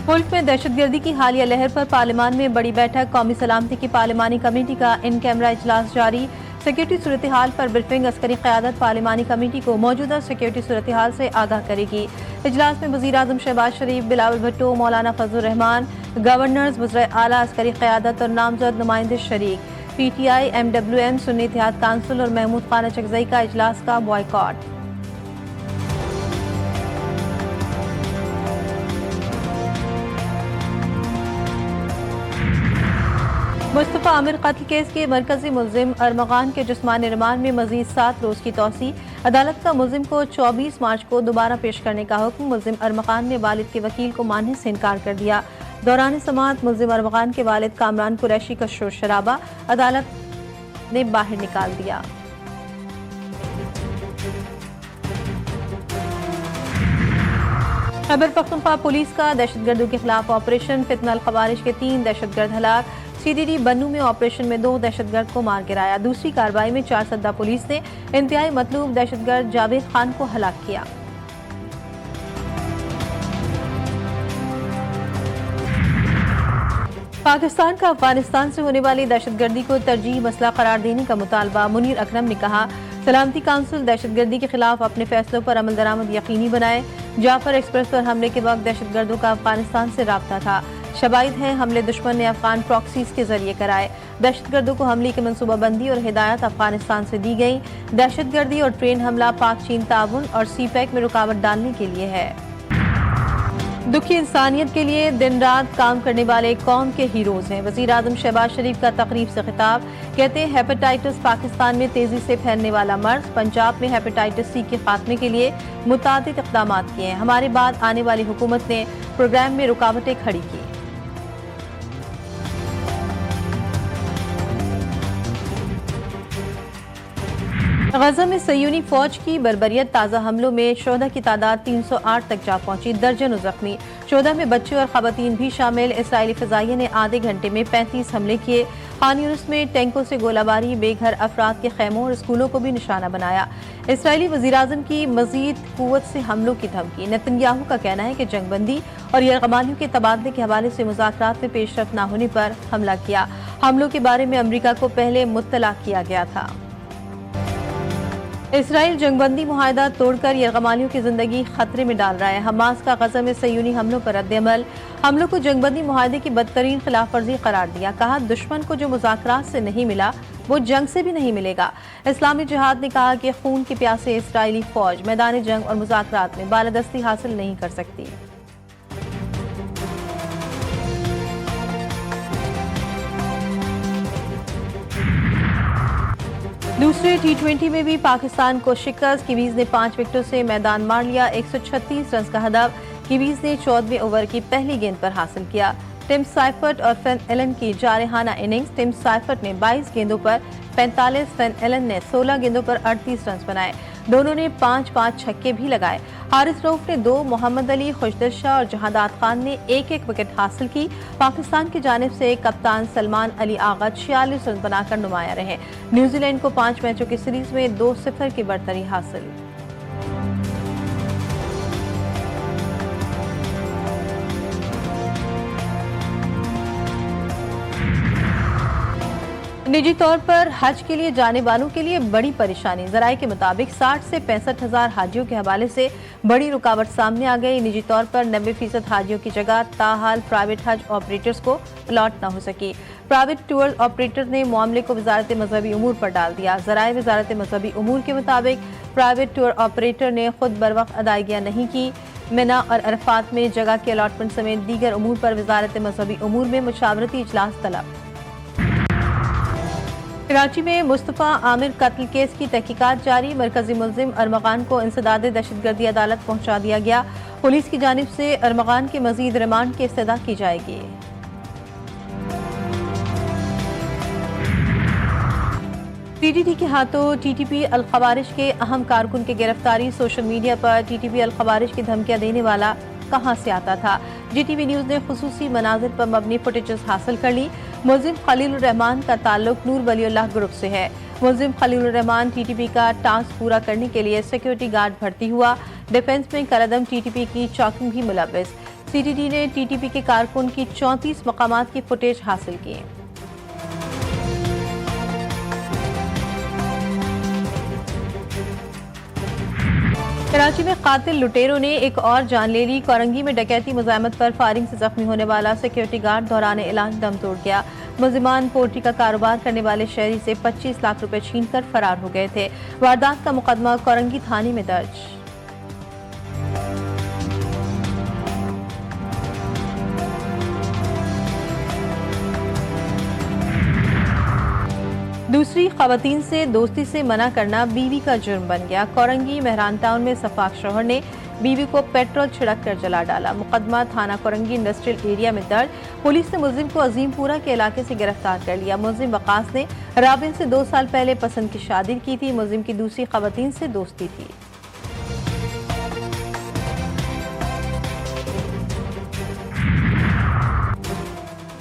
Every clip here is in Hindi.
मुल्क में दहशतगर्दी की हालिया लहर पर पार्लियामान में बड़ी बैठक। कौमी सलामती की पार्लियामानी कमेटी का इन कैमरा इजलास जारी। सिक्योरिटी सूरत हाल पर ब्रीफिंग। अस्करी क़यादत पार्लियामानी कमेटी को मौजूदा सिक्योरिटी सूरत हाल से आगाह करेगी। इजलास में वज़ीर आज़म शहबाज शरीफ, बिलावल भुट्टो, मौलाना फजल रहमान, गवर्नर्स, वज़ीर आला, अस्करी क़यादत और नामजद नुमाइंदे शरीक। PTI, MWM, सुन्नी इत्तेहाद काउंसिल और महमूद खान चकजई का इजलास का बॉयकॉट। मुस्तफ़ा आमिर कत्ल केस के मरकजी मुलजिम अरमगान के जिस्मानी रिमांड में मजीद 7 रोज की तौसी। अदालत का मुलजिम को 24 मार्च को दोबारा पेश करने का हुक्म। मुलजिम अरमगान ने वालिद के वकील को मानने से इनकार कर दिया। दौरान समाअत मुलजिम अरमगान के वालिद कामरान कुरैशी का शोर शराबा, अदालत ने बाहर निकाल दिया। खैबर पख्तूनख्वा पुलिस का दहशतगर्दों के खिलाफ ऑपरेशन। फितनल खवारिज के 3 दहशतगर्द हलाक। CDD बन्नू में ऑपरेशन में 2 दहशतगर्द को मार गिराया। दूसरी कार्रवाई में 4 सद्दा पुलिस ने इंतहाई मतलूब दहशतगर्द जावेद खान को हलाक किया। पाकिस्तान का अफगानिस्तान से होने वाली दहशतगर्दी को तरजीह मसला करार देने का मुतालबा। मुनीर अकरम ने कहा, सलामती काउंसिल दहशतगर्दी के खिलाफ अपने फैसलों पर अमल दरामद यकीनी बनाए। जाफर एक्सप्रेस पर हमले के वक्त दहशतगर्दों का अफगानिस्तान से राब्ता था। शवाहिद हैं, हमले दुश्मन ने अफगान प्रॉक्सीज के जरिए कराए। दहशतगर्दों को हमले की मनसूबाबंदी और हिदायत अफगानिस्तान से दी गई। दहशतगर्दी और ट्रेन हमला पाक चीन ताउन और CPEC में रुकावट डालने के लिए है। दुखी इंसानियत के लिए दिन रात काम करने वाले कौम के हीरोज हैं। वज़ीर आज़म शहबाज शरीफ का तकरीब से खिताब। कहते हैं, हेपेटाइटिस पाकिस्तान में तेजी से फैलने वाला मर्ज। पंजाब में हेपेटाइटिस C के खात्मे के लिए मुतादिद इक़दाम किए हैं। हमारे बाद आने वाली हुकूमत ने प्रोग्राम में रुकावटें खड़ी की। गजा में सयूनी फौज की बर्बरियत। ताज़ा हमलों में शोहदा की तादाद 308 तक जा पहुंची। दर्जनों जख्मी। शोहदा में बच्चे और खवातीन भी शामिल। इसराइली फ़िज़ाइया ने आधे घंटे में 35 हमले किए। खान यूनिस में टैंकों से गोलाबारी, बेघर अफराद के खैमों और स्कूलों को भी निशाना बनाया। इसराइली वज़ीर आज़म की मज़ीद कुव्वत से हमलों की धमकी। नेतन्याहू का कहना है कि जंगबंदी और यरगमालियों के तबादले के हवाले से मुज़ाकरात में पेशरफ्त न होने पर हमला किया। हमलों के बारे में अमरीका को पहले मुत्तला किया गया था। इसराइल जंगबंदी मुआहदा तोड़कर यरगमालियों की जिंदगी खतरे में डाल रहा है। हमास का गजा में सयूनी हमलों पर रद्द-ए-अमल। हमलों को जंगबंदी मुआहदे की बदतरीन खिलाफ वर्जी करार दिया। कहा, दुश्मन को जो मुज़ाकरात से नहीं मिला वो जंग से भी नहीं मिलेगा। इस्लामी जिहाद ने कहा कि खून के प्यासे इसराइली फौज मैदान जंग और मुज़ाकरात में बालादस्ती हासिल नहीं कर सकती। दूसरे T20 में भी पाकिस्तान को शिकस्त। कीवीज ने 5 विकेटों से मैदान मार लिया। 136 रन का हदफ कीवीज ने 14वें ओवर की पहली गेंद पर हासिल किया। टिम साइफर्ट और फेन एलन की जारहाना इनिंग्स। टिम साइफर्ट ने 22 गेंदों पर 45, फेन एलन ने 16 गेंदों पर 38 रन बनाए। दोनों ने 5-5 छक्के भी लगाए। हारिस रऊफ ने 2, मोहम्मद अली, खुशदिल शाह और जहादात खान ने 1-1 विकेट हासिल की। पाकिस्तान की जानिब से कप्तान सलमान अली आगा 46 रन बनाकर नुमाया रहे। न्यूजीलैंड को 5 मैचों की सीरीज में 2-0 की बढ़तरी हासिल। निजी तौर पर हज के लिए जाने वालों के लिए बड़ी परेशानी। ज़राए के मुताबिक 60 से 65 हज़ार हाजियों के हवाले से बड़ी रुकावट सामने आ गई। निजी तौर पर 90% हाजियों की जगह ताहाल प्राइवेट हज ऑपरेटर्स को अलॉट न हो सकी। प्राइवेट टूर ऑपरेटर ने मामले को वजारत मजहबी उमूर पर डाल दिया। ज़राए वजारत मजहबी उमूर के मुताबिक प्राइवेट टूर ऑपरेटर ने खुद बर वक्त अदायगियाँ नहीं की। मिना और अरफात में जगह के अलॉटमेंट समेत दीगर उमूर पर वजारत मजहबी उमूर में मुशावरती इजलास तलब। कराची में मुस्तफ़ा आमिर कत्ल केस की तहकीकात जारी। मरकजी मुलजिम अरमगान को इंसदाद दहशतगर्दी अदालत पहुंचा दिया गया। पुलिस की जानिब से अरमगान के मजीद रिमांड की इस्तदा की जाएगी। TTP के हाथों TTP अल खवारिज के अहम कारकुन की गिरफ्तारी। सोशल मीडिया पर TTP अल खवारिज की धमकियां देने वाला कहां से आता था। GTV न्यूज ने खुसूसी मनाजिर पर मबनी फुटेजेस हासिल कर ली। मुलजिम खलीलुर रहमान का ताल्लुक नूर वलीउल्लाह ग्रुप से है। मुलजिम खलीलुर रहमान TTP का टास्क पूरा करने के लिए सिक्योरिटी गार्ड भर्ती हुआ। डिफेंस में कलदम TTP की चौकिंग भी मुलव्वस। सीटीडी ने टीटीपी के कारकुन की 34 मकामात की फुटेज हासिल की। कराची में कातिल लुटेरों ने एक और जान ले ली। कोरंगी में डकैती मुज़ाहमत पर फायरिंग से जख्मी होने वाला सिक्योरिटी गार्ड दौरान इलाज दम तोड़ गया। मुलजिमान पोल्ट्री का कारोबार करने वाले शहरी से 25 लाख रुपए छीनकर फरार हो गए थे। वारदात का मुकदमा कोरंगी थाने में दर्ज। दूसरी खवातीन से दोस्ती से मना करना बीवी का जुर्म बन गया। कोरंगी मेहरान टाउन में सफाक शौहर ने बीवी को पेट्रोल छिड़क कर जला डाला। मुकदमा थाना कोरंगी इंडस्ट्रियल एरिया में दर्ज। पुलिस ने मुलजिम को अजीमपुरा के इलाके से गिरफ्तार कर लिया। मुलजिम वकास ने राबिन से 2 साल पहले पसंद की शादी की थी। मुलजिम की दूसरी खवातीन से दोस्ती थी।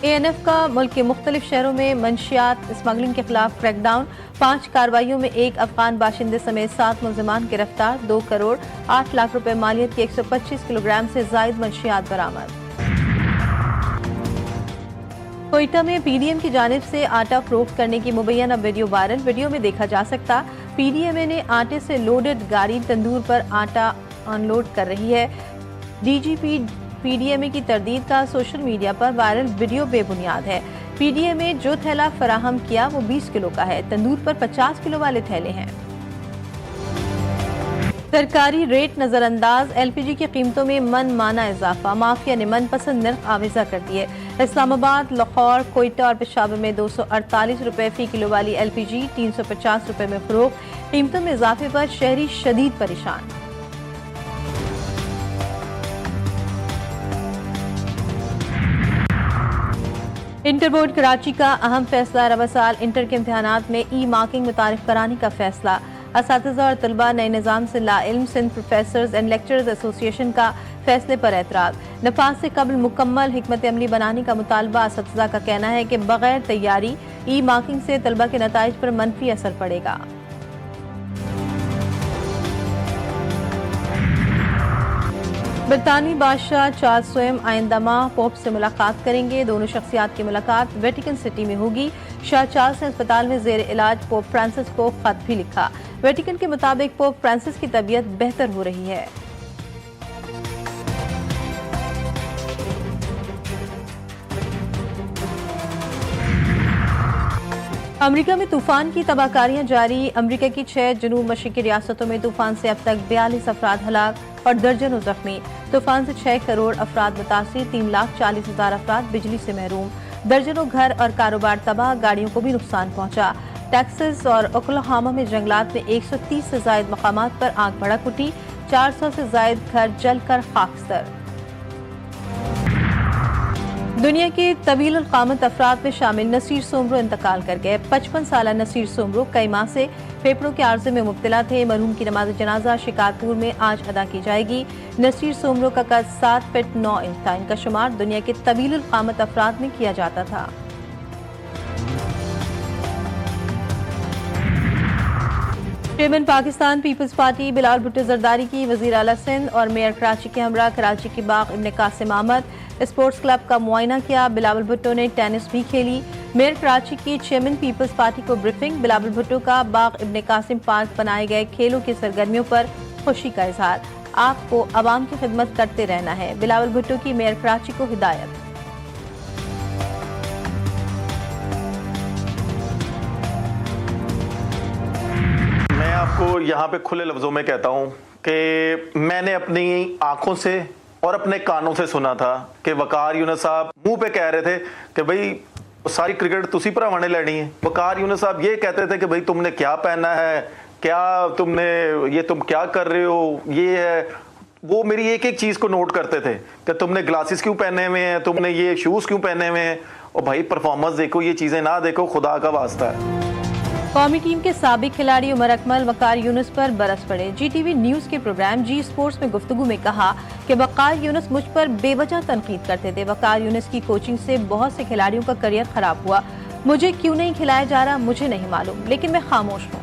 ANF का मुल्क के मुख्तलिफ शहरों में मंशियात स्मगलिंग के खिलाफ क्रैकडाउन। 5 कार्रवाइयों में 1 अफगान बाशिंदे समेत 7 मुलजिमान गिरफ्तार। 2 करोड़ 8 लाख रुपए मालियत की 125 किलोग्राम से जायद मंशियात बरामद। कोयटा में PDM की जानिब से आटा फरोख्त करने की मुबैना वीडियो वायरल। वीडियो में देखा जा सकता PDMA ने आटे से लोडेड गाड़ी तंदूर पर आटा अनलोड कर रही है। DGP PDMA की तरदीद का सोशल मीडिया पर वायरल वीडियो बेबुनियाद है। PDMA जो थैला फराहम किया वो 20 किलो का है। तंदूर पर 50 किलो वाले थैले हैं। सरकारी रेट नजरअंदाज। LPG की कीमतों में मन माना इजाफा। माफिया ने मनपसंद नर्ख आवेजा कर दिए। इस्लामाबाद, लाहौर, कोयटा और पेशावर में 248 रुपए फी किलो वाली LPG 350 रुपए में फरोख्त। कीमतों में इजाफे पर शहरी शदीद परेशान। इंटर बोर्ड कराची का अहम फैसला। रवा साल इंटर के इम्तहानात में ई-मार्किंग मुतारिफ कराने का फैसला। असातिज़ा और तलबा नए निज़ाम से लाइल्म। Sindh professors and lecturers association का फैसले पर एतराज़। नफाज से कबल मुकम्मल हिकमत अमली बनाने का मुतालबा। असातिज़ा का कहना है कि बगैर तैयारी ई-मार्किंग से तलबा के नताइज पर मनफी असर पड़ेगा। ब्रितानी बादशाह चार्ल्स स्वयं आइंदा माह पोप से मुलाकात करेंगे। दोनों शख्सियात की मुलाकात वेटिकन सिटी में होगी। शाह चार्ल्स ने अस्पताल में जेर इलाज पोप फ्रांसिस को खत भी लिखा। वेटिकन के मुताबिक पोप फ्रांसिस की तबीयत बेहतर हो रही है। अमेरिका में तूफान की तबाहकारियां जारी। अमेरिका की 6 जनूब मशरकी रियासतों में तूफान से अब तक 42 अफराद हलाक और दर्जनों जख्मी। तूफान से 6 करोड़ अफराद मुतासिर। 3,40,000 अफराद बिजली से महरूम। दर्जनों घर और कारोबार तबाह। गाड़ियों को भी नुकसान पहुंचा। टेक्सास और ओक्लाहोमा में जंगलात में 130 से जायद मकामात पर आग भड़क उठी। 400 से जायद घर जलकर खाकस्तर। दुनिया के तवील क़ामत अफराद में शामिल नसीर सोमरो इंतकाल कर गए। 55 साल नसीर सोमरो कई माह से फेफड़ों के आर्जे में मुब्तला थे। मरहूम की नमाज जनाजा शिकारपुर में आज अदा की जाएगी। नसीर सोमरो का कद 7 फीट 9 इंच था। इनका शुमार दुनिया के तवील क़ामत अफराद में किया जाता था। चेयरमैन पाकिस्तान पीपल्स पार्टी बिलावल भुट्टो जरदारी की वज़ीर आला सिंध और मेयर कराची के हमरा कराची के बाग इब्न कासिम अहमद स्पोर्ट्स क्लब का मुआयना किया। बिलावल भुट्टो ने टेनिस भी खेली। मेयर कराची की चेयरमैन पीपल्स पार्टी को ब्रीफिंग। बिलावल भुट्टो का बाग इब्न कासिम पार्क बनाए गए खेलों की सरगर्मियों पर खुशी का इजहार। आपको आवाम की खिदमत करते रहना है। बिलावल भुट्टो की मेयर कराची को हिदायत। मैं आपको यहाँ पे खुले लफ्जों में कहता हूँ कि मैंने अपनी आंखों से और अपने कानों से सुना था कि वकार यूनुस साहब मुंह पे कह रहे थे कि भाई सारी क्रिकेट तुसी भरावां ने लेनी है। वकार यूनुस साहब ये कहते थे कि भाई तुमने क्या पहना है, क्या तुमने ये तुम क्या कर रहे हो, ये है वो। मेरी एक एक चीज को नोट करते थे कि तुमने ग्लासेस क्यों पहने हुए हैं, तुमने ये शूज क्यों पहने हुए हैं। और भाई परफॉर्मेंस देखो, ये चीजें ना देखो, खुदा का वास्ता है। कौमी टीम के साबिक खिलाड़ी उमर अकमल वकार यूनुस पर बरस पड़े। GTV न्यूज के प्रोग्राम जी स्पोर्ट्स में गुफ्तगू में कहा कि वकार यूनुस मुझ पर बेवजह तनकीद करते थे। वकार यूनुस की कोचिंग से बहुत से खिलाड़ियों का करियर खराब हुआ। मुझे क्यों नहीं खिलाया जा रहा मुझे नहीं मालूम, लेकिन मैं खामोश हूँ।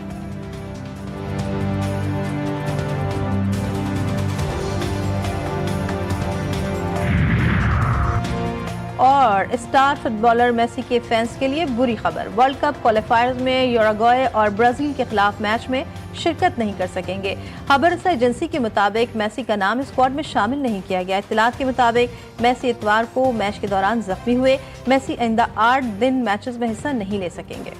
और स्टार फुटबॉलर मेसी के फैंस के लिए बुरी खबर। वर्ल्ड कप क्वालिफायर्स में यूरुग्वे और ब्राजील के खिलाफ मैच में शिरकत नहीं कर सकेंगे। खबर एजेंसी के मुताबिक मेसी का नाम स्क्वाड में शामिल नहीं किया गया। इत्तलात के मुताबिक मेसी इतवार को मैच के दौरान जख्मी हुए। मेसी आइंदा 8 दिन मैचेस में हिस्सा नहीं ले सकेंगे।